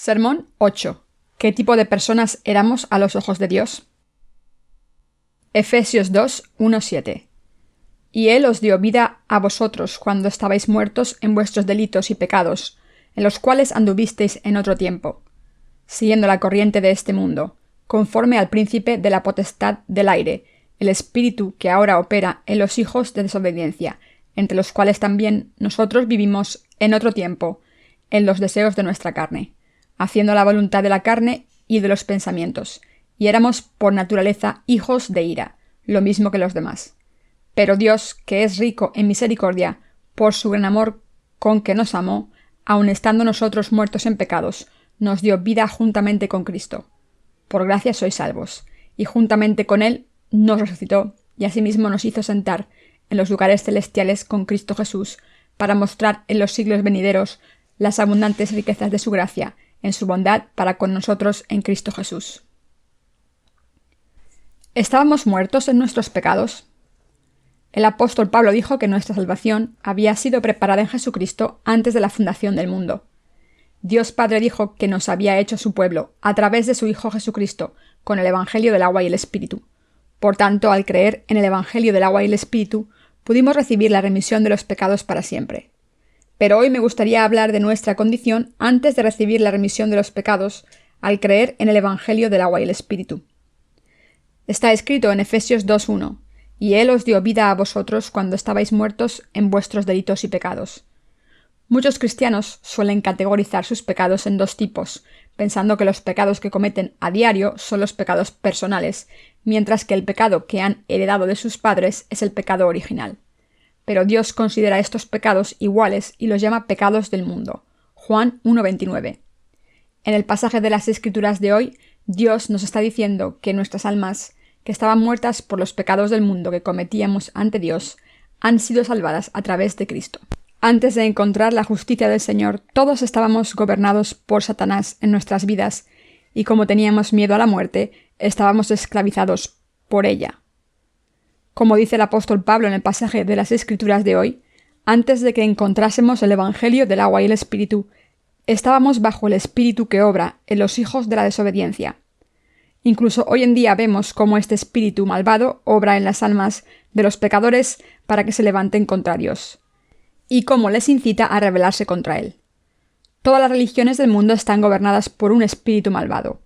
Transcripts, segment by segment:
Sermón 8. ¿Qué tipo de personas éramos a los ojos de Dios? Efesios 2, 1-7. Y Él os dio vida a vosotros cuando estabais muertos en vuestros delitos y pecados, en los cuales anduvisteis en otro tiempo, siguiendo la corriente de este mundo, conforme al príncipe de la potestad del aire, el espíritu que ahora opera en los hijos de desobediencia, entre los cuales también nosotros vivimos en otro tiempo, en los deseos de nuestra carne, haciendo la voluntad de la carne y de los pensamientos, y éramos por naturaleza hijos de ira, lo mismo que los demás. Pero Dios, que es rico en misericordia, por su gran amor con que nos amó, aun estando nosotros muertos en pecados, nos dio vida juntamente con Cristo. Por gracia sois salvos, y juntamente con Él nos resucitó, y asimismo nos hizo sentar en los lugares celestiales con Cristo Jesús, para mostrar en los siglos venideros las abundantes riquezas de su gracia, en su bondad para con nosotros en Cristo Jesús. ¿Estábamos muertos en nuestros pecados? El apóstol Pablo dijo que nuestra salvación había sido preparada en Jesucristo antes de la fundación del mundo. Dios Padre dijo que nos había hecho su pueblo a través de su Hijo Jesucristo, con el Evangelio del agua y el Espíritu. Por tanto, al creer en el Evangelio del agua y el Espíritu, pudimos recibir la remisión de los pecados para siempre. Pero hoy me gustaría hablar de nuestra condición antes de recibir la remisión de los pecados, al creer en el Evangelio del agua y el Espíritu. Está escrito en Efesios 2:1, y Él os dio vida a vosotros cuando estabais muertos en vuestros delitos y pecados. Muchos cristianos suelen categorizar sus pecados en dos tipos, pensando que los pecados que cometen a diario son los pecados personales, mientras que el pecado que han heredado de sus padres es el pecado original. Pero Dios considera estos pecados iguales y los llama pecados del mundo. Juan 1:29. En el pasaje de las Escrituras de hoy, Dios nos está diciendo que nuestras almas, que estaban muertas por los pecados del mundo que cometíamos ante Dios, han sido salvadas a través de Cristo. Antes de encontrar la justicia del Señor, todos estábamos gobernados por Satanás en nuestras vidas, y como teníamos miedo a la muerte, estábamos esclavizados por ella. Como dice el apóstol Pablo en el pasaje de las Escrituras de hoy, antes de que encontrásemos el Evangelio del agua y el Espíritu, estábamos bajo el espíritu que obra en los hijos de la desobediencia. Incluso hoy en día vemos cómo este espíritu malvado obra en las almas de los pecadores para que se levanten contra Dios, y cómo les incita a rebelarse contra Él. Todas las religiones del mundo están gobernadas por un espíritu malvado.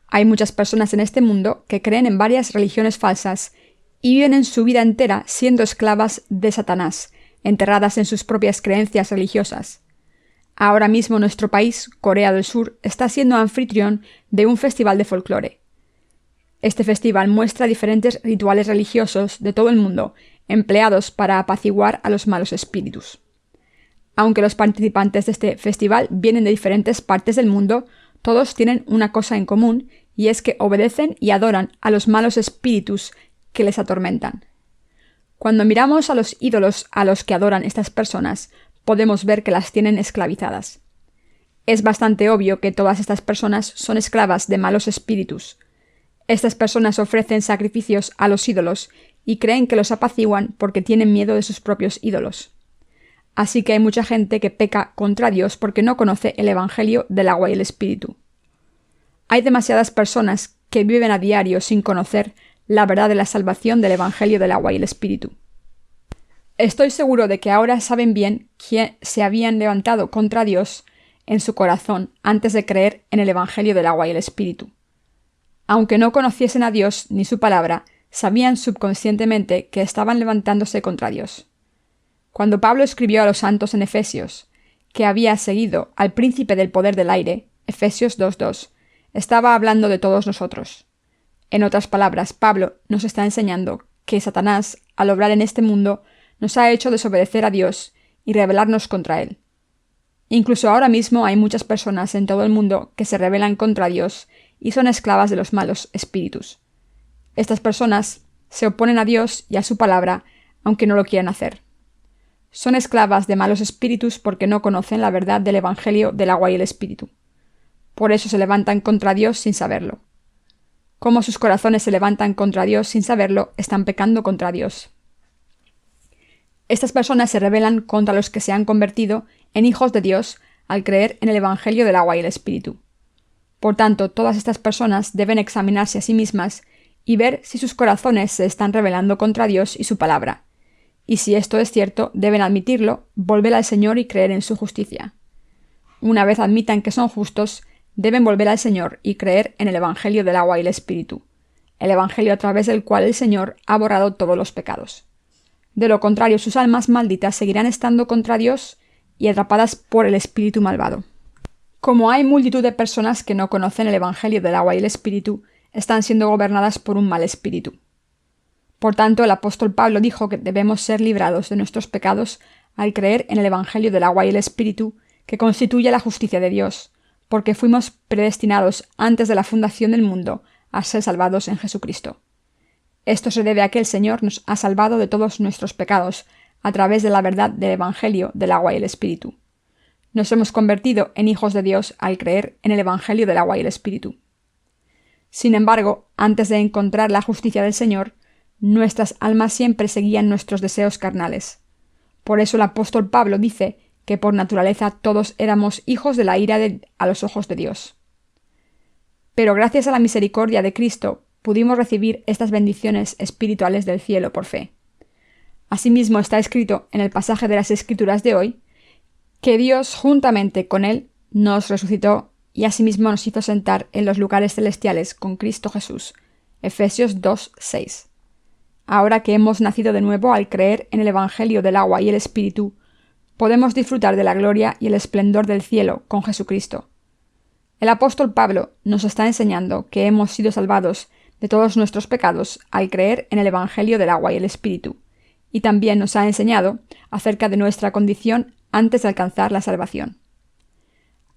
Hay muchas personas en este mundo que creen en varias religiones falsas y viven en su vida entera siendo esclavas de Satanás, enterradas en sus propias creencias religiosas. Ahora mismo nuestro país, Corea del Sur, está siendo anfitrión de un festival de folclore. Este festival muestra diferentes rituales religiosos de todo el mundo, empleados para apaciguar a los malos espíritus. Aunque los participantes de este festival vienen de diferentes partes del mundo, todos tienen una cosa en común, y es que obedecen y adoran a los malos espíritus que les atormentan. Cuando miramos a los ídolos a los que adoran estas personas, podemos ver que las tienen esclavizadas. Es bastante obvio que todas estas personas son esclavas de malos espíritus. Estas personas ofrecen sacrificios a los ídolos y creen que los apaciguan porque tienen miedo de sus propios ídolos. Así que hay mucha gente que peca contra Dios porque no conoce el Evangelio del agua y el Espíritu. Hay demasiadas personas que viven a diario sin conocer la verdad de la salvación del Evangelio del agua y el Espíritu. Estoy seguro de que ahora saben bien que se habían levantado contra Dios en su corazón antes de creer en el Evangelio del agua y el Espíritu. Aunque no conociesen a Dios ni su palabra, sabían subconscientemente que estaban levantándose contra Dios. Cuando Pablo escribió a los santos en Efesios que había seguido al príncipe del poder del aire, Efesios 2:2, estaba hablando de todos nosotros. En otras palabras, Pablo nos está enseñando que Satanás, al obrar en este mundo, nos ha hecho desobedecer a Dios y rebelarnos contra Él. Incluso ahora mismo hay muchas personas en todo el mundo que se rebelan contra Dios y son esclavas de los malos espíritus. Estas personas se oponen a Dios y a su palabra, aunque no lo quieran hacer. Son esclavas de malos espíritus porque no conocen la verdad del Evangelio del agua y el Espíritu. Por eso se levantan contra Dios sin saberlo. Como sus corazones se levantan contra Dios sin saberlo, están pecando contra Dios. Estas personas se rebelan contra los que se han convertido en hijos de Dios al creer en el Evangelio del agua y el Espíritu. Por tanto, todas estas personas deben examinarse a sí mismas y ver si sus corazones se están rebelando contra Dios y su palabra. Y si esto es cierto, deben admitirlo, volver al Señor y creer en su justicia. Una vez admitan que son justos, deben volver al Señor y creer en el Evangelio del agua y el Espíritu, el Evangelio a través del cual el Señor ha borrado todos los pecados. De lo contrario, sus almas malditas seguirán estando contra Dios y atrapadas por el espíritu malvado. Como hay multitud de personas que no conocen el Evangelio del agua y el Espíritu, están siendo gobernadas por un mal espíritu. Por tanto, el apóstol Pablo dijo que debemos ser librados de nuestros pecados al creer en el Evangelio del agua y el Espíritu, que constituye la justicia de Dios, porque fuimos predestinados antes de la fundación del mundo a ser salvados en Jesucristo. Esto se debe a que el Señor nos ha salvado de todos nuestros pecados a través de la verdad del Evangelio del agua y el Espíritu. Nos hemos convertido en hijos de Dios al creer en el Evangelio del agua y el Espíritu. Sin embargo, antes de encontrar la justicia del Señor, nuestras almas siempre seguían nuestros deseos carnales. Por eso el apóstol Pablo dice que por naturaleza todos éramos hijos de la ira a los ojos de Dios. Pero gracias a la misericordia de Cristo pudimos recibir estas bendiciones espirituales del cielo por fe. Asimismo está escrito en el pasaje de las Escrituras de hoy que Dios juntamente con Él nos resucitó y asimismo nos hizo sentar en los lugares celestiales con Cristo Jesús. Efesios 2:6. Ahora que hemos nacido de nuevo al creer en el Evangelio del agua y el Espíritu, podemos disfrutar de la gloria y el esplendor del cielo con Jesucristo. El apóstol Pablo nos está enseñando que hemos sido salvados de todos nuestros pecados al creer en el Evangelio del agua y el Espíritu, y también nos ha enseñado acerca de nuestra condición antes de alcanzar la salvación.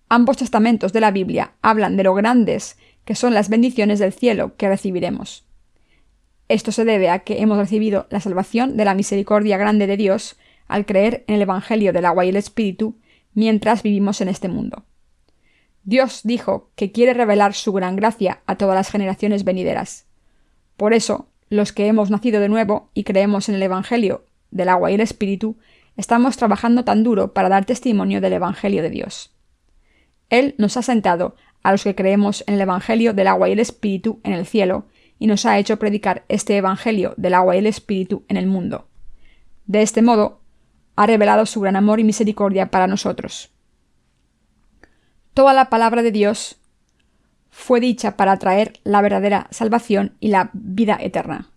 Ambos testamentos de la Biblia hablan de lo grandes que son las bendiciones del cielo que recibiremos. Esto se debe a que hemos recibido la salvación de la misericordia grande de Dios al creer en el Evangelio del agua y el Espíritu mientras vivimos en este mundo. Dios dijo que quiere revelar su gran gracia a todas las generaciones venideras. Por eso, los que hemos nacido de nuevo y creemos en el Evangelio del agua y el Espíritu, estamos trabajando tan duro para dar testimonio del Evangelio de Dios. Él nos ha sentado a los que creemos en el Evangelio del agua y el Espíritu en el cielo y nos ha hecho predicar este Evangelio del agua y el Espíritu en el mundo. De este modo, ha revelado su gran amor y misericordia para nosotros. Toda la palabra de Dios fue dicha para traer la verdadera salvación y la vida eterna.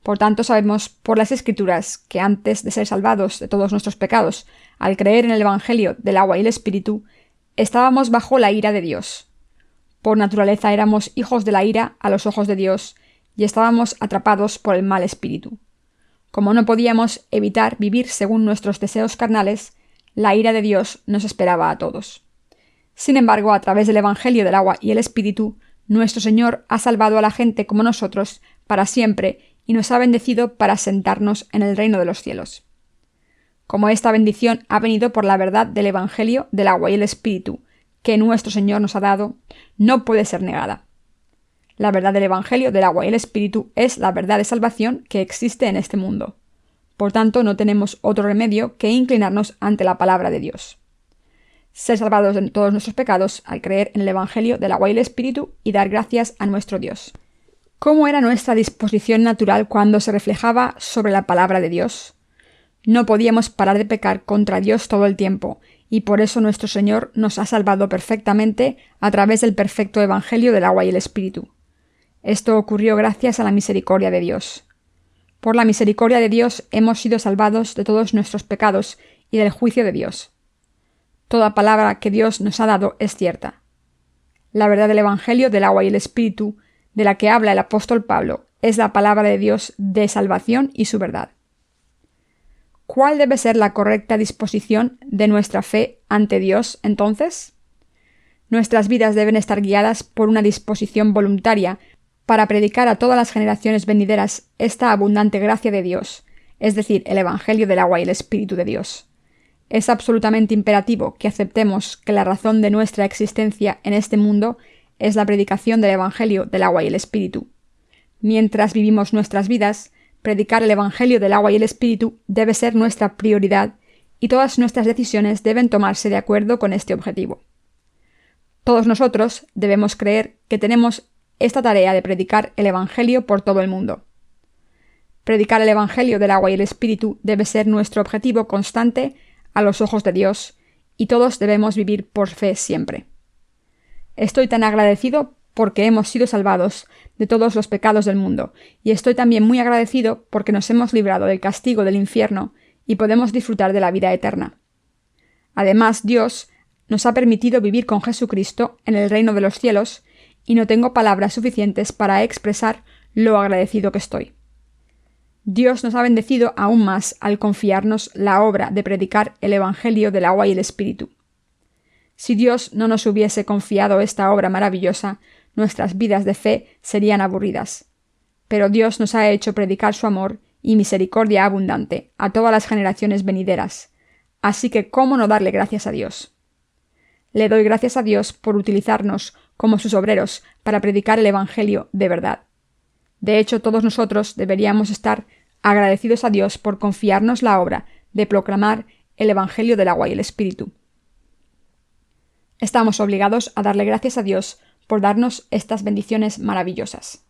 Por tanto, sabemos por las Escrituras que antes de ser salvados de todos nuestros pecados, al creer en el Evangelio del agua y el Espíritu, estábamos bajo la ira de Dios. Por naturaleza éramos hijos de la ira a los ojos de Dios y estábamos atrapados por el mal espíritu. Como no podíamos evitar vivir según nuestros deseos carnales, la ira de Dios nos esperaba a todos. Sin embargo, a través del Evangelio del agua y el Espíritu, nuestro Señor ha salvado a la gente como nosotros para siempre y nos ha bendecido para sentarnos en el reino de los cielos. Como esta bendición ha venido por la verdad del Evangelio del agua y el Espíritu que nuestro Señor nos ha dado, no puede ser negada. La verdad del Evangelio del agua y el Espíritu es la verdad de salvación que existe en este mundo. Por tanto, no tenemos otro remedio que inclinarnos ante la palabra de Dios. Ser salvados de todos nuestros pecados al creer en el Evangelio del agua y el Espíritu y dar gracias a nuestro Dios. ¿Cómo era nuestra disposición natural cuando se reflejaba sobre la palabra de Dios? No podíamos parar de pecar contra Dios todo el tiempo, y por eso nuestro Señor nos ha salvado perfectamente a través del perfecto Evangelio del agua y el Espíritu. Esto ocurrió gracias a la misericordia de Dios. Por la misericordia de Dios hemos sido salvados de todos nuestros pecados y del juicio de Dios. Toda palabra que Dios nos ha dado es cierta. La verdad del Evangelio del agua y el Espíritu, de la que habla el apóstol Pablo, es la palabra de Dios de salvación y su verdad. ¿Cuál debe ser la correcta disposición de nuestra fe ante Dios, entonces? Nuestras vidas deben estar guiadas por una disposición voluntaria para predicar a todas las generaciones venideras esta abundante gracia de Dios, es decir, el Evangelio del agua y el Espíritu de Dios. Es absolutamente imperativo que aceptemos que la razón de nuestra existencia en este mundo es la predicación del Evangelio del agua y el Espíritu. Mientras vivimos nuestras vidas, predicar el Evangelio del agua y el Espíritu debe ser nuestra prioridad y todas nuestras decisiones deben tomarse de acuerdo con este objetivo. Todos nosotros debemos creer que tenemos esta tarea de predicar el Evangelio por todo el mundo. Predicar el Evangelio del agua y el Espíritu debe ser nuestro objetivo constante a los ojos de Dios, y todos debemos vivir por fe siempre. Estoy tan agradecido porque hemos sido salvados de todos los pecados del mundo, y estoy también muy agradecido porque nos hemos librado del castigo del infierno y podemos disfrutar de la vida eterna. Además, Dios nos ha permitido vivir con Jesucristo en el reino de los cielos, y no tengo palabras suficientes para expresar lo agradecido que estoy. Dios nos ha bendecido aún más al confiarnos la obra de predicar el Evangelio del agua y el Espíritu. Si Dios no nos hubiese confiado esta obra maravillosa, nuestras vidas de fe serían aburridas. Pero Dios nos ha hecho predicar su amor y misericordia abundante a todas las generaciones venideras. Así que, ¿cómo no darle gracias a Dios? Le doy gracias a Dios por utilizarnos como sus obreros para predicar el Evangelio de verdad. De hecho, todos nosotros deberíamos estar agradecidos a Dios por confiarnos la obra de proclamar el Evangelio del agua y el Espíritu. Estamos obligados a darle gracias a Dios por darnos estas bendiciones maravillosas.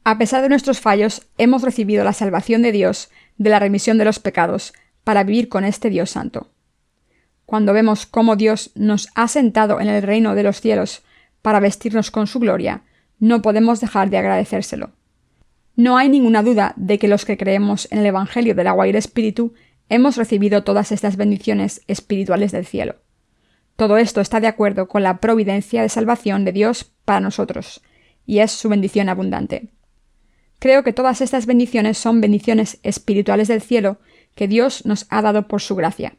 A pesar de nuestros fallos, hemos recibido la salvación de Dios de la remisión de los pecados para vivir con este Dios santo. Cuando vemos cómo Dios nos ha sentado en el reino de los cielos para vestirnos con su gloria, no podemos dejar de agradecérselo. No hay ninguna duda de que los que creemos en el Evangelio del agua y el Espíritu hemos recibido todas estas bendiciones espirituales del cielo. Todo esto está de acuerdo con la providencia de salvación de Dios para nosotros, y es su bendición abundante. Creo que todas estas bendiciones son bendiciones espirituales del cielo que Dios nos ha dado por su gracia.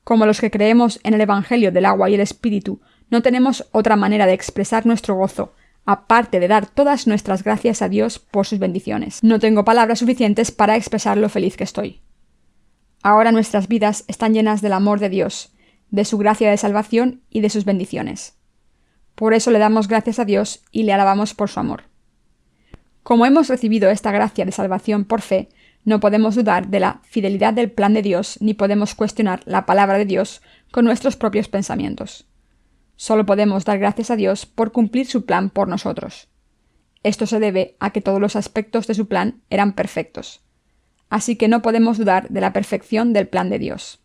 Como los que creemos en el Evangelio del agua y el Espíritu, no tenemos otra manera de expresar nuestro gozo, aparte de dar todas nuestras gracias a Dios por sus bendiciones. No tengo palabras suficientes para expresar lo feliz que estoy. Ahora nuestras vidas están llenas del amor de Dios, de su gracia de salvación y de sus bendiciones. Por eso le damos gracias a Dios y le alabamos por su amor. Como hemos recibido esta gracia de salvación por fe, no podemos dudar de la fidelidad del plan de Dios ni podemos cuestionar la palabra de Dios con nuestros propios pensamientos. Solo podemos dar gracias a Dios por cumplir su plan por nosotros. Esto se debe a que todos los aspectos de su plan eran perfectos. Así que no podemos dudar de la perfección del plan de Dios.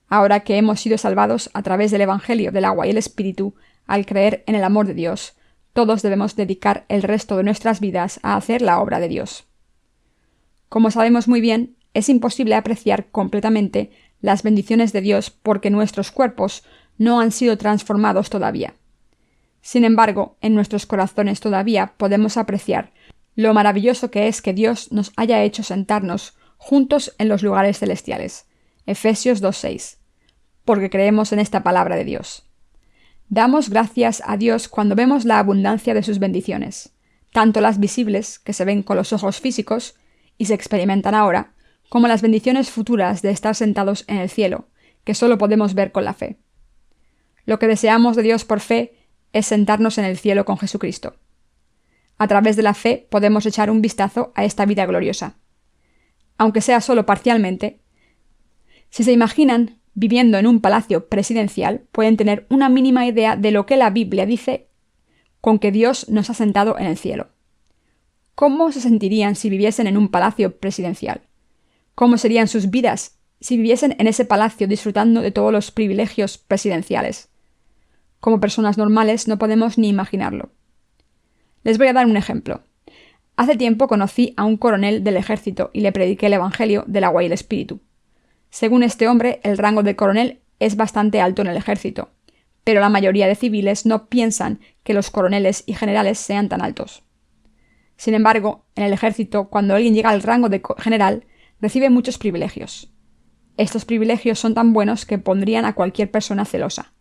Ahora que hemos sido salvados a través del Evangelio del agua y el Espíritu, al creer en el amor de Dios, todos debemos dedicar el resto de nuestras vidas a hacer la obra de Dios. Como sabemos muy bien, es imposible apreciar completamente las bendiciones de Dios porque nuestros cuerpos no han sido transformados todavía. Sin embargo, en nuestros corazones todavía podemos apreciar lo maravilloso que es que Dios nos haya hecho sentarnos juntos en los lugares celestiales. Efesios 2:6. Porque creemos en esta palabra de Dios. Damos gracias a Dios cuando vemos la abundancia de sus bendiciones, tanto las visibles, que se ven con los ojos físicos y se experimentan ahora, como las bendiciones futuras de estar sentados en el cielo, que solo podemos ver con la fe. Lo que deseamos de Dios por fe es sentarnos en el cielo con Jesucristo. A través de la fe podemos echar un vistazo a esta vida gloriosa. Aunque sea solo parcialmente, si se imaginan viviendo en un palacio presidencial, pueden tener una mínima idea de lo que la Biblia dice con que Dios nos ha sentado en el cielo. ¿Cómo se sentirían si viviesen en un palacio presidencial? ¿Cómo serían sus vidas si viviesen en ese palacio disfrutando de todos los privilegios presidenciales? Como personas normales no podemos ni imaginarlo. Les voy a dar un ejemplo. Hace tiempo conocí a un coronel del ejército y le prediqué el Evangelio del agua y el Espíritu. Según este hombre, el rango de coronel es bastante alto en el ejército, pero la mayoría de civiles no piensan que los coroneles y generales sean tan altos. Sin embargo, en el ejército, cuando alguien llega al rango de general, recibe muchos privilegios. Estos privilegios son tan buenos que pondrían a cualquier persona celosa.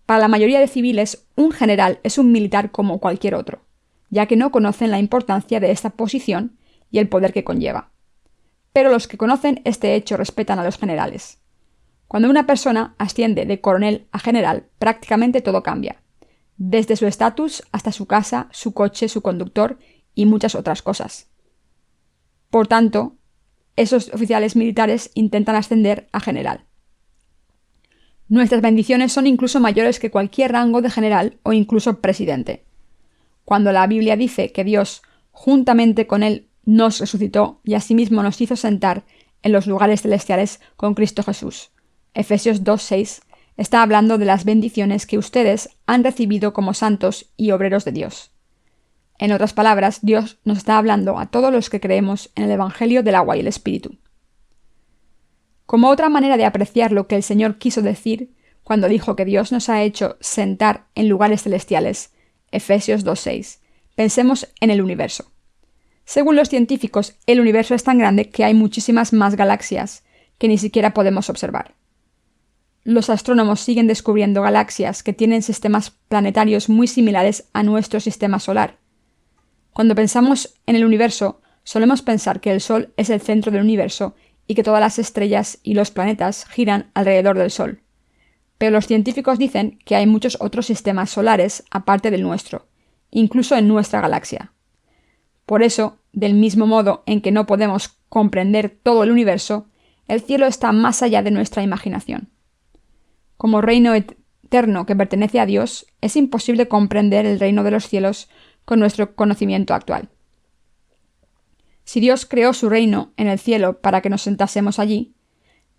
Para la mayoría de civiles, un general es un militar como cualquier otro, ya que no conocen la importancia de esta posición y el poder que conlleva. Pero los que conocen este hecho respetan a los generales. Cuando una persona asciende de coronel a general, prácticamente todo cambia, desde su estatus hasta su casa, su coche, su conductor y muchas otras cosas. Por tanto, esos oficiales militares intentan ascender a general. Nuestras bendiciones son incluso mayores que cualquier rango de general o incluso presidente. Cuando la Biblia dice que Dios, juntamente con Él, nos resucitó y asimismo nos hizo sentar en los lugares celestiales con Cristo Jesús, Efesios 2:6, está hablando de las bendiciones que ustedes han recibido como santos y obreros de Dios. En otras palabras, Dios nos está hablando a todos los que creemos en el Evangelio del agua y el Espíritu. Como otra manera de apreciar lo que el Señor quiso decir cuando dijo que Dios nos ha hecho sentar en lugares celestiales, Efesios 2:6, pensemos en el universo. Según los científicos, el universo es tan grande que hay muchísimas más galaxias que ni siquiera podemos observar. Los astrónomos siguen descubriendo galaxias que tienen sistemas planetarios muy similares a nuestro sistema solar. Cuando pensamos en el universo, solemos pensar que el Sol es el centro del universo y que todas las estrellas y los planetas giran alrededor del Sol. Pero los científicos dicen que hay muchos otros sistemas solares aparte del nuestro, incluso en nuestra galaxia. Por eso, del mismo modo en que no podemos comprender todo el universo, el cielo está más allá de nuestra imaginación. Como reino eterno que pertenece a Dios, es imposible comprender el reino de los cielos con nuestro conocimiento actual. Si Dios creó su reino en el cielo para que nos sentásemos allí,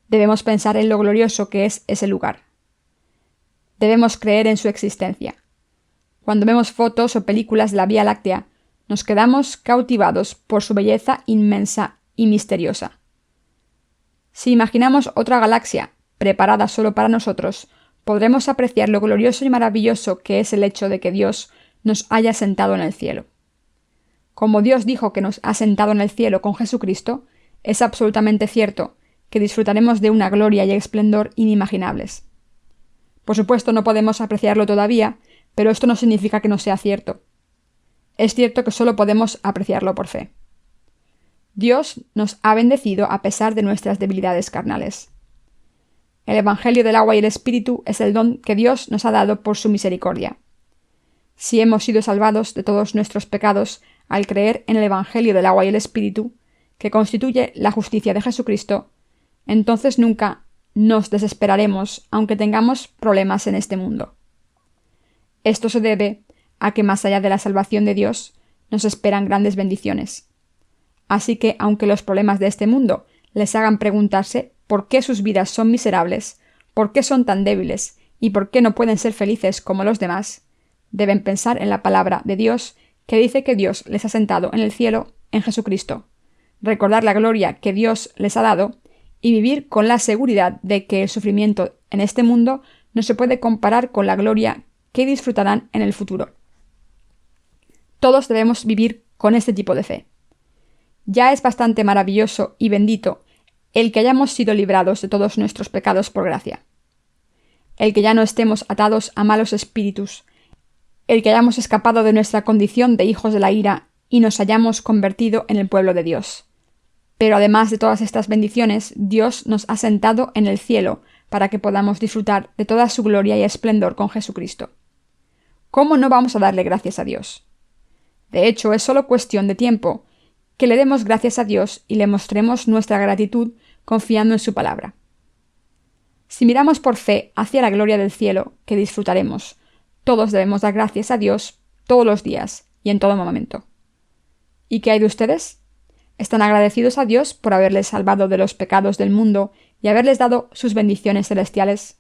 debemos pensar en lo glorioso que es ese lugar. Debemos creer en su existencia. Cuando vemos fotos o películas de la Vía Láctea, nos quedamos cautivados por su belleza inmensa y misteriosa. Si imaginamos otra galaxia preparada solo para nosotros, podremos apreciar lo glorioso y maravilloso que es el hecho de que Dios nos haya sentado en el cielo. Como Dios dijo que nos ha sentado en el cielo con Jesucristo, es absolutamente cierto que disfrutaremos de una gloria y esplendor inimaginables. Por supuesto, no podemos apreciarlo todavía, pero esto no significa que no sea cierto. Es cierto que solo podemos apreciarlo por fe. Dios nos ha bendecido a pesar de nuestras debilidades carnales. El Evangelio del agua y el Espíritu es el don que Dios nos ha dado por su misericordia. Si hemos sido salvados de todos nuestros pecados al creer en el Evangelio del agua y el Espíritu, que constituye la justicia de Jesucristo, entonces nunca nos desesperaremos aunque tengamos problemas en este mundo. Esto se debe a que más allá de la salvación de Dios, nos esperan grandes bendiciones. Así que, aunque los problemas de este mundo les hagan preguntarse por qué sus vidas son miserables, por qué son tan débiles y por qué no pueden ser felices como los demás, deben pensar en la palabra de Dios que dice que Dios les ha sentado en el cielo en Jesucristo, recordar la gloria que Dios les ha dado y vivir con la seguridad de que el sufrimiento en este mundo no se puede comparar con la gloria que disfrutarán en el futuro. Todos debemos vivir con este tipo de fe. Ya es bastante maravilloso y bendito el que hayamos sido librados de todos nuestros pecados por gracia. El que ya no estemos atados a malos espíritus, el que hayamos escapado de nuestra condición de hijos de la ira y nos hayamos convertido en el pueblo de Dios. Pero además de todas estas bendiciones, Dios nos ha sentado en el cielo para que podamos disfrutar de toda su gloria y esplendor con Jesucristo. ¿Cómo no vamos a darle gracias a Dios? De hecho, es solo cuestión de tiempo que le demos gracias a Dios y le mostremos nuestra gratitud confiando en su palabra. Si miramos por fe hacia la gloria del cielo que disfrutaremos, todos debemos dar gracias a Dios todos los días y en todo momento. ¿Y qué hay de ustedes? ¿Están agradecidos a Dios por haberles salvado de los pecados del mundo y haberles dado sus bendiciones celestiales?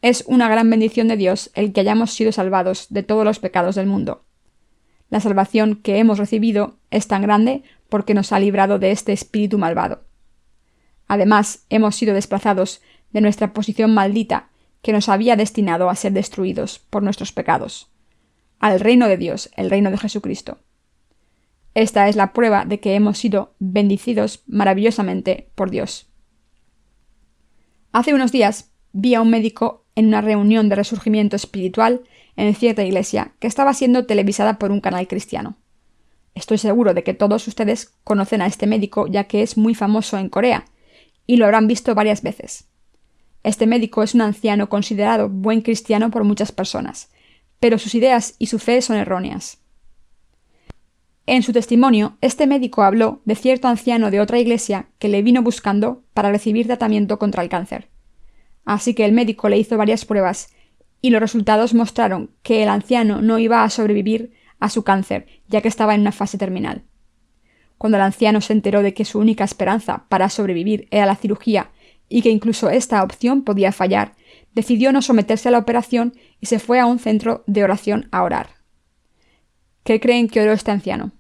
Es una gran bendición de Dios el que hayamos sido salvados de todos los pecados del mundo. La salvación que hemos recibido es tan grande porque nos ha librado de este espíritu malvado. Además, hemos sido desplazados de nuestra posición maldita que nos había destinado a ser destruidos por nuestros pecados, al reino de Dios, el reino de Jesucristo. Esta es la prueba de que hemos sido bendecidos maravillosamente por Dios. Hace unos días vi a un médico en una reunión de resurgimiento espiritual en cierta iglesia que estaba siendo televisada por un canal cristiano. Estoy seguro de que todos ustedes conocen a este médico ya que es muy famoso en Corea y lo habrán visto varias veces. Este médico es un anciano considerado buen cristiano por muchas personas, pero sus ideas y su fe son erróneas. En su testimonio, este médico habló de cierto anciano de otra iglesia que le vino buscando para recibir tratamiento contra el cáncer. Así que el médico le hizo varias pruebas y los resultados mostraron que el anciano no iba a sobrevivir a su cáncer, ya que estaba en una fase terminal. Cuando el anciano se enteró de que su única esperanza para sobrevivir era la cirugía y que incluso esta opción podía fallar, decidió no someterse a la operación y se fue a un centro de oración a orar. ¿Qué creen que oró este anciano?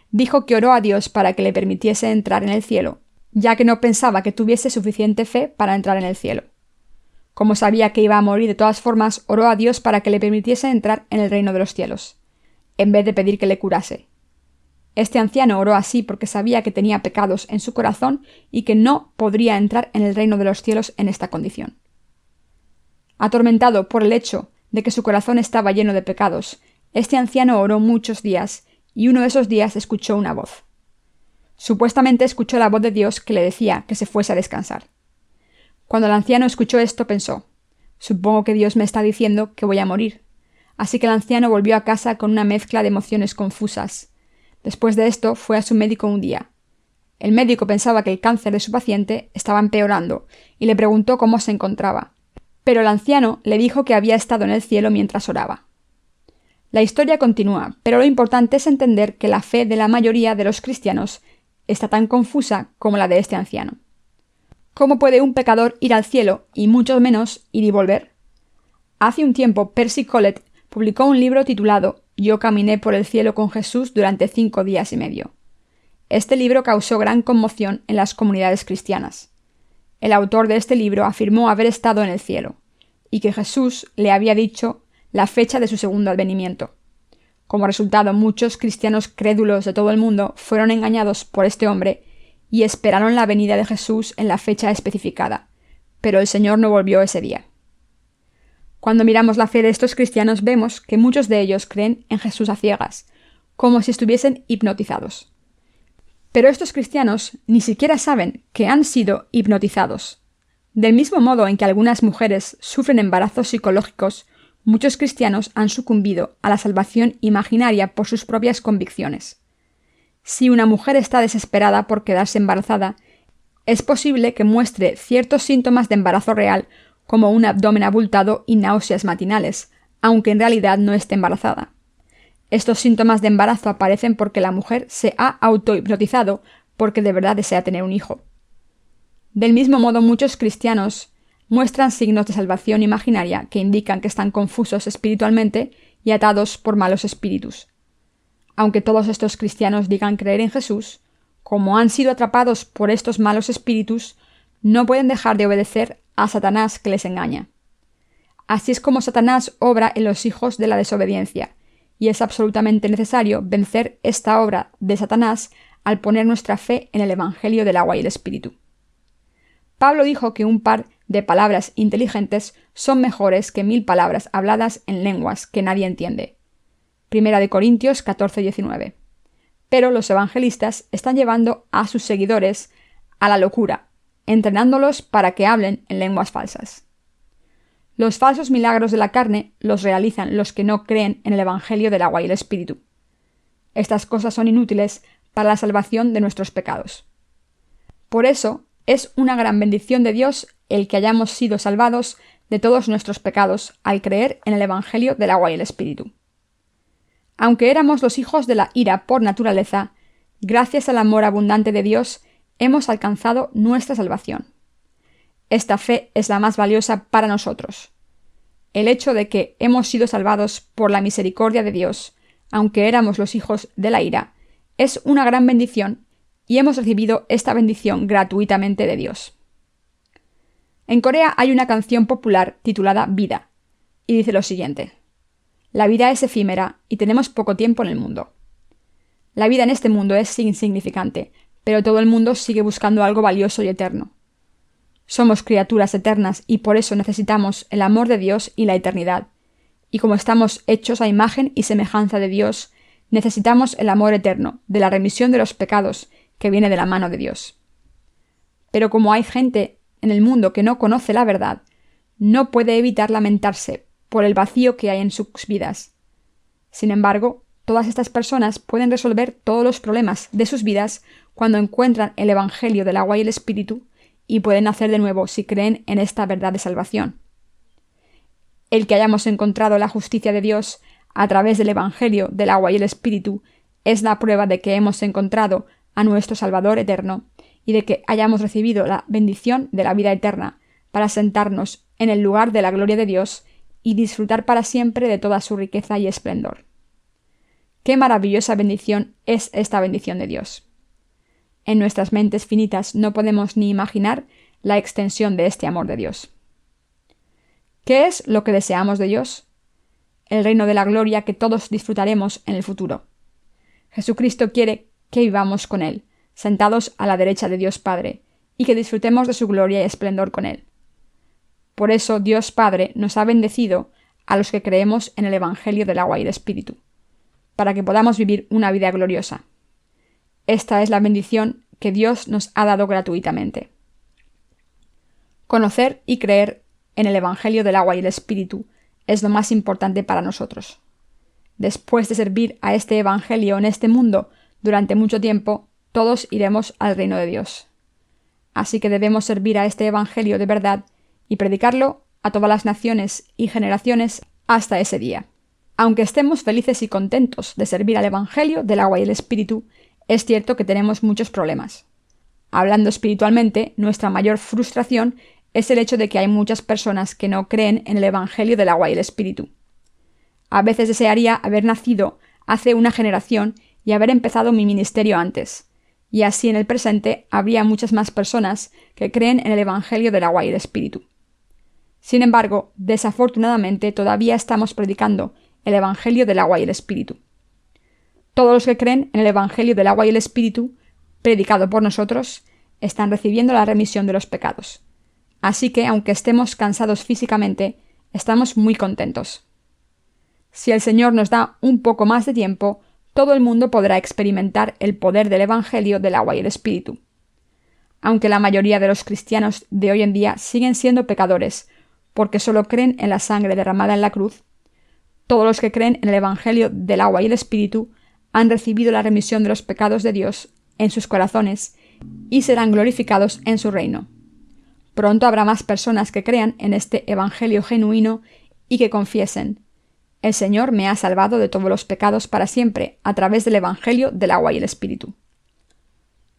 Dijo que oró a Dios para que le permitiese entrar en el cielo, ya que no pensaba que tuviese suficiente fe para entrar en el cielo. Como sabía que iba a morir de todas formas, oró a Dios para que le permitiese entrar en el reino de los cielos, en vez de pedir que le curase. Este anciano oró así porque sabía que tenía pecados en su corazón y que no podría entrar en el reino de los cielos en esta condición. Atormentado por el hecho de que su corazón estaba lleno de pecados, este anciano oró muchos días, y uno de esos días escuchó una voz. Supuestamente escuchó la voz de Dios que le decía que se fuese a descansar. Cuando el anciano escuchó esto, pensó: supongo que Dios me está diciendo que voy a morir. Así que el anciano volvió a casa con una mezcla de emociones confusas. Después de esto, fue a su médico un día. El médico pensaba que el cáncer de su paciente estaba empeorando y le preguntó cómo se encontraba. Pero el anciano le dijo que había estado en el cielo mientras oraba. La historia continúa, pero lo importante es entender que la fe de la mayoría de los cristianos está tan confusa como la de este anciano. ¿Cómo puede un pecador ir al cielo y mucho menos ir y volver? Hace un tiempo, Percy Collett publicó un libro titulado Yo caminé por el cielo con Jesús durante 5 días y medio. Este libro causó gran conmoción en las comunidades cristianas. El autor de este libro afirmó haber estado en el cielo, y que Jesús le había dicho la fecha de su segundo advenimiento. Como resultado, muchos cristianos crédulos de todo el mundo fueron engañados por este hombre y esperaron la venida de Jesús en la fecha especificada, pero el Señor no volvió ese día. Cuando miramos la fe de estos cristianos, vemos que muchos de ellos creen en Jesús a ciegas, como si estuviesen hipnotizados. Pero estos cristianos ni siquiera saben que han sido hipnotizados. Del mismo modo en que algunas mujeres sufren embarazos psicológicos, muchos cristianos han sucumbido a la salvación imaginaria por sus propias convicciones. Si una mujer está desesperada por quedarse embarazada, es posible que muestre ciertos síntomas de embarazo real, como un abdomen abultado y náuseas matinales, aunque en realidad no esté embarazada. Estos síntomas de embarazo aparecen porque la mujer se ha autohipnotizado porque de verdad desea tener un hijo. Del mismo modo, muchos cristianos muestran signos de salvación imaginaria que indican que están confusos espiritualmente y atados por malos espíritus. Aunque todos estos cristianos digan creer en Jesús, como han sido atrapados por estos malos espíritus, no pueden dejar de obedecer a Satanás que les engaña. Así es como Satanás obra en los hijos de la desobediencia, y es absolutamente necesario vencer esta obra de Satanás al poner nuestra fe en el Evangelio del agua y el Espíritu. Pablo dijo que un par de palabras inteligentes son mejores que 1000 palabras habladas en lenguas que nadie entiende. 1 Corintios 14:19. Pero los evangelistas están llevando a sus seguidores a la locura, entrenándolos para que hablen en lenguas falsas. Los falsos milagros de la carne los realizan los que no creen en el Evangelio del agua y el Espíritu. Estas cosas son inútiles para la salvación de nuestros pecados. Por eso, es una gran bendición de Dios el que hayamos sido salvados de todos nuestros pecados al creer en el Evangelio del agua y el Espíritu. Aunque éramos los hijos de la ira por naturaleza, gracias al amor abundante de Dios, hemos alcanzado nuestra salvación. Esta fe es la más valiosa para nosotros. El hecho de que hemos sido salvados por la misericordia de Dios, aunque éramos los hijos de la ira, es una gran bendición y hemos recibido esta bendición gratuitamente de Dios. En Corea hay una canción popular titulada Vida, y dice lo siguiente: la vida es efímera y tenemos poco tiempo en el mundo. La vida en este mundo es insignificante, pero todo el mundo sigue buscando algo valioso y eterno. Somos criaturas eternas y por eso necesitamos el amor de Dios y la eternidad. Y como estamos hechos a imagen y semejanza de Dios, necesitamos el amor eterno, de la remisión de los pecados, que viene de la mano de Dios. Pero como hay gente en el mundo que no conoce la verdad, no puede evitar lamentarse por el vacío que hay en sus vidas. Sin embargo, todas estas personas pueden resolver todos los problemas de sus vidas cuando encuentran el Evangelio del agua y el Espíritu y pueden nacer de nuevo si creen en esta verdad de salvación. El que hayamos encontrado la justicia de Dios a través del Evangelio del agua y el Espíritu es la prueba de que hemos encontrado a nuestro Salvador eterno y de que hayamos recibido la bendición de la vida eterna para sentarnos en el lugar de la gloria de Dios y disfrutar para siempre de toda su riqueza y esplendor. ¡Qué maravillosa bendición es esta bendición de Dios! En nuestras mentes finitas no podemos ni imaginar la extensión de este amor de Dios. ¿Qué es lo que deseamos de Dios? El reino de la gloria que todos disfrutaremos en el futuro. Jesucristo quiere que vivamos con Él, sentados a la derecha de Dios Padre, y que disfrutemos de su gloria y esplendor con Él. Por eso Dios Padre nos ha bendecido a los que creemos en el Evangelio del agua y el Espíritu, para que podamos vivir una vida gloriosa. Esta es la bendición que Dios nos ha dado gratuitamente. Conocer y creer en el Evangelio del agua y el Espíritu es lo más importante para nosotros. Después de servir a este Evangelio en este mundo durante mucho tiempo, todos iremos al reino de Dios. Así que debemos servir a este Evangelio de verdad y predicarlo a todas las naciones y generaciones hasta ese día. Aunque estemos felices y contentos de servir al Evangelio del agua y el Espíritu, es cierto que tenemos muchos problemas. Hablando espiritualmente, nuestra mayor frustración es el hecho de que hay muchas personas que no creen en el Evangelio del agua y el Espíritu. A veces desearía haber nacido hace una generación y haber empezado mi ministerio antes, y así en el presente habría muchas más personas que creen en el Evangelio del agua y el Espíritu. Sin embargo, desafortunadamente todavía estamos predicando el Evangelio del agua y el Espíritu. Todos los que creen en el Evangelio del agua y el Espíritu, predicado por nosotros, están recibiendo la remisión de los pecados. Así que, aunque estemos cansados físicamente, estamos muy contentos. Si el Señor nos da un poco más de tiempo, todo el mundo podrá experimentar el poder del Evangelio del agua y el Espíritu. Aunque la mayoría de los cristianos de hoy en día siguen siendo pecadores, porque solo creen en la sangre derramada en la cruz, todos los que creen en el Evangelio del agua y el Espíritu han recibido la remisión de los pecados de Dios en sus corazones y serán glorificados en su reino. Pronto habrá más personas que crean en este Evangelio genuino y que confiesen: el Señor me ha salvado de todos los pecados para siempre a través del Evangelio del agua y el Espíritu.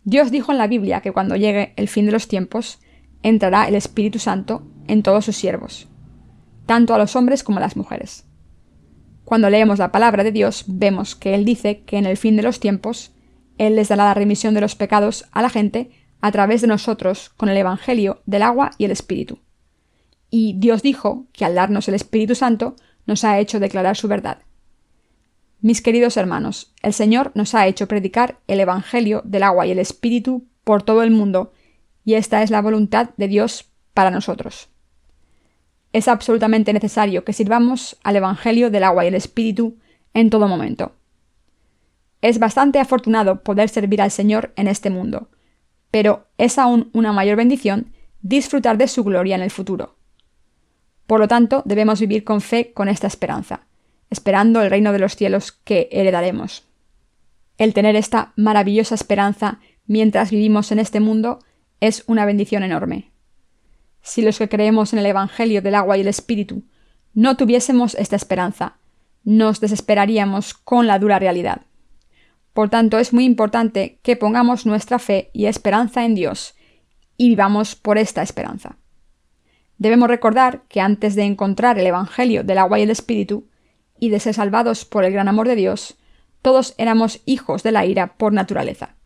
Dios dijo en la Biblia que cuando llegue el fin de los tiempos, entrará el Espíritu Santo en todos sus siervos, tanto a los hombres como a las mujeres. Cuando leemos la palabra de Dios, vemos que Él dice que en el fin de los tiempos, Él les dará la remisión de los pecados a la gente a través de nosotros con el Evangelio del agua y el Espíritu. Y Dios dijo que al darnos el Espíritu Santo, nos ha hecho declarar su verdad. Mis queridos hermanos, el Señor nos ha hecho predicar el Evangelio del agua y el Espíritu por todo el mundo, y esta es la voluntad de Dios para nosotros. Es absolutamente necesario que sirvamos al Evangelio del agua y el Espíritu en todo momento. Es bastante afortunado poder servir al Señor en este mundo, pero es aún una mayor bendición disfrutar de su gloria en el futuro. Por lo tanto, debemos vivir con fe con esta esperanza, esperando el reino de los cielos que heredaremos. El tener esta maravillosa esperanza mientras vivimos en este mundo es una bendición enorme. Si los que creemos en el Evangelio del agua y el Espíritu no tuviésemos esta esperanza, nos desesperaríamos con la dura realidad. Por tanto, es muy importante que pongamos nuestra fe y esperanza en Dios y vivamos por esta esperanza. Debemos recordar que antes de encontrar el Evangelio del agua y el Espíritu y de ser salvados por el gran amor de Dios, todos éramos hijos de la ira por naturaleza.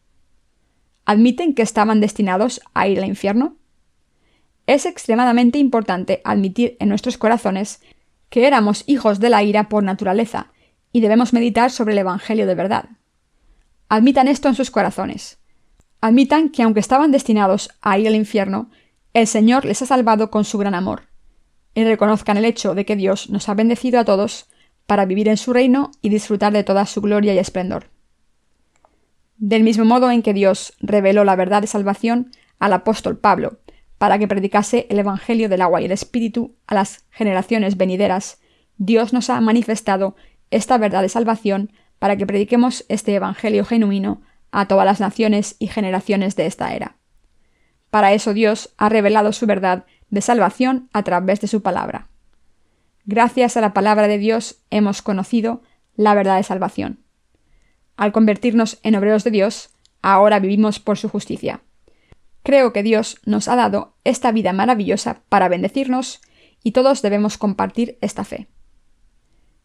¿Admiten que estaban destinados a ir al infierno? Es extremadamente importante admitir en nuestros corazones que éramos hijos de la ira por naturaleza y debemos meditar sobre el Evangelio de verdad. Admitan esto en sus corazones. Admitan que aunque estaban destinados a ir al infierno, el Señor les ha salvado con su gran amor. Y reconozcan el hecho de que Dios nos ha bendecido a todos para vivir en su reino y disfrutar de toda su gloria y esplendor. Del mismo modo en que Dios reveló la verdad de salvación al apóstol Pablo, para que predicase el Evangelio del agua y el Espíritu a las generaciones venideras, Dios nos ha manifestado esta verdad de salvación para que prediquemos este Evangelio genuino a todas las naciones y generaciones de esta era. Para eso Dios ha revelado su verdad de salvación a través de su palabra. Gracias a la palabra de Dios hemos conocido la verdad de salvación. Al convertirnos en obreros de Dios, ahora vivimos por su justicia. Creo que Dios nos ha dado esta vida maravillosa para bendecirnos y todos debemos compartir esta fe.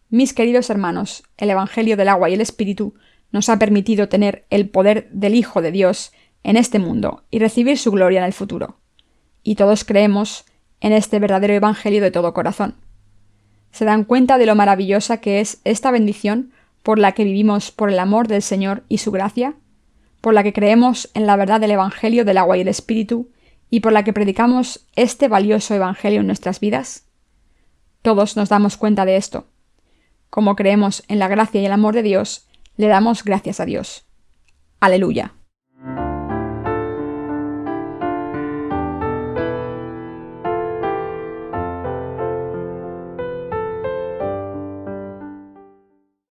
Mis queridos hermanos, el Evangelio del agua y el Espíritu nos ha permitido tener el poder del Hijo de Dios en este mundo y recibir su gloria en el futuro. Y todos creemos en este verdadero Evangelio de todo corazón. ¿Se dan cuenta de lo maravillosa que es esta bendición por la que vivimos por el amor del Señor y su gracia? Por la que creemos en la verdad del Evangelio del agua y el Espíritu y por la que predicamos este valioso Evangelio en nuestras vidas? Todos nos damos cuenta de esto. Como creemos en la gracia y el amor de Dios, le damos gracias a Dios. Aleluya.